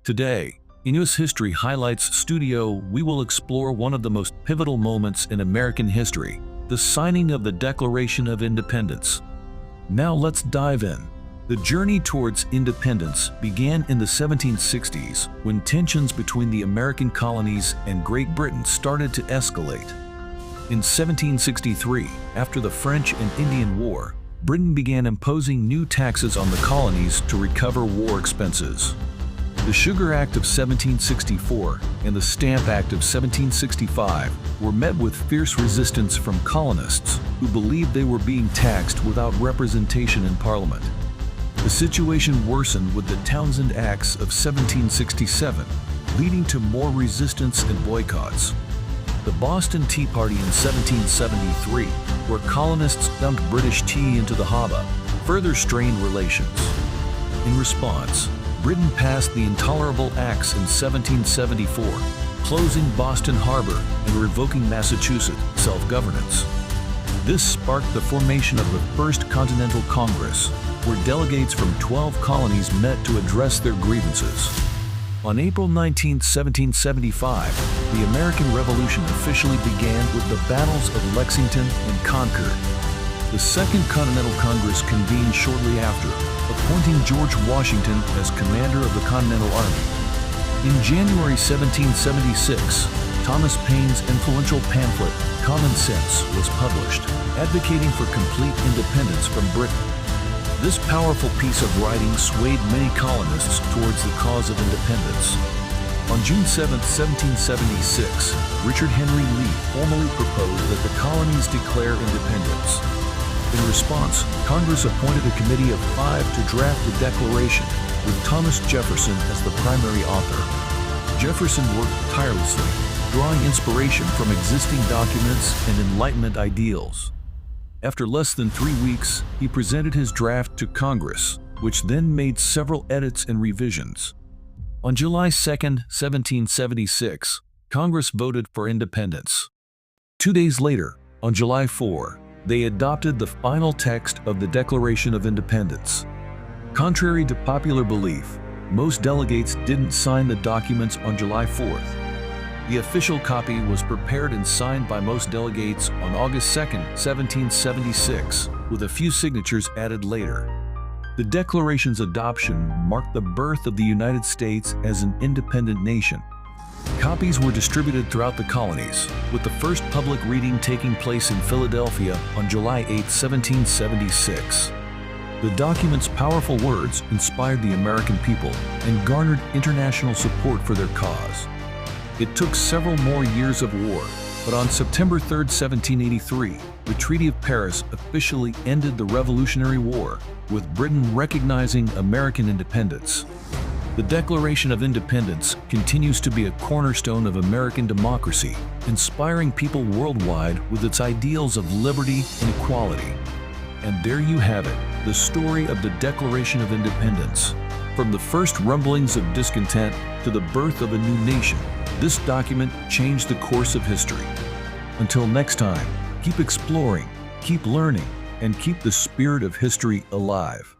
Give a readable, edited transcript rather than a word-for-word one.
Today, in U.S. History Highlights Studio, we will explore one of the most pivotal moments in American history, the signing of the Declaration of Independence. Now let's dive in. The journey towards independence began in the 1760s when tensions between the American colonies and Great Britain started to escalate. In 1763, after the French and Indian War, Britain began imposing new taxes on the colonies to recover war expenses. The Sugar Act of 1764 and the Stamp Act of 1765 were met with fierce resistance from colonists who believed they were being taxed without representation in Parliament. The situation worsened with the Townshend Acts of 1767, leading to more resistance and boycotts. The Boston Tea Party in 1773, where colonists dumped British tea into the harbor, further strained relations. In response, Britain passed the Intolerable Acts in 1774, closing Boston Harbor and revoking Massachusetts self-governance. This sparked the formation of the First Continental Congress, where delegates from 12 colonies met to address their grievances. On April 19, 1775, the American Revolution officially began with the battles of Lexington and Concord. The Second Continental Congress convened shortly after, appointing George Washington as commander of the Continental Army. In January 1776, Thomas Paine's influential pamphlet, Common Sense, was published, advocating for complete independence from Britain. This powerful piece of writing swayed many colonists towards the cause of independence. On June 7, 1776, Richard Henry Lee formally proposed that the colonies declare independence. In response, Congress appointed a committee of 5 to draft the Declaration, with Thomas Jefferson as the primary author. Jefferson worked tirelessly, drawing inspiration from existing documents and Enlightenment ideals. After less than 3 weeks, he presented his draft to Congress, which then made several edits and revisions. On July 2, 1776, Congress voted for independence. 2 days later, on July 4, they adopted the final text of the Declaration of Independence. Contrary to popular belief, most delegates didn't sign the documents on July 4th. The official copy was prepared and signed by most delegates on August 2, 1776, with a few signatures added later. The Declaration's adoption marked the birth of the United States as an independent nation. Copies were distributed throughout the colonies, with the first public reading taking place in Philadelphia on July 8, 1776. The document's powerful words inspired the American people and garnered international support for their cause. It took several more years of war, but on September 3, 1783, the Treaty of Paris officially ended the Revolutionary War, with Britain recognizing American independence. The Declaration of Independence continues to be a cornerstone of American democracy, inspiring people worldwide with its ideals of liberty and equality. And there you have it, the story of the Declaration of Independence. From the first rumblings of discontent to the birth of a new nation, this document changed the course of history. Until next time, keep exploring, keep learning, and keep the spirit of history alive.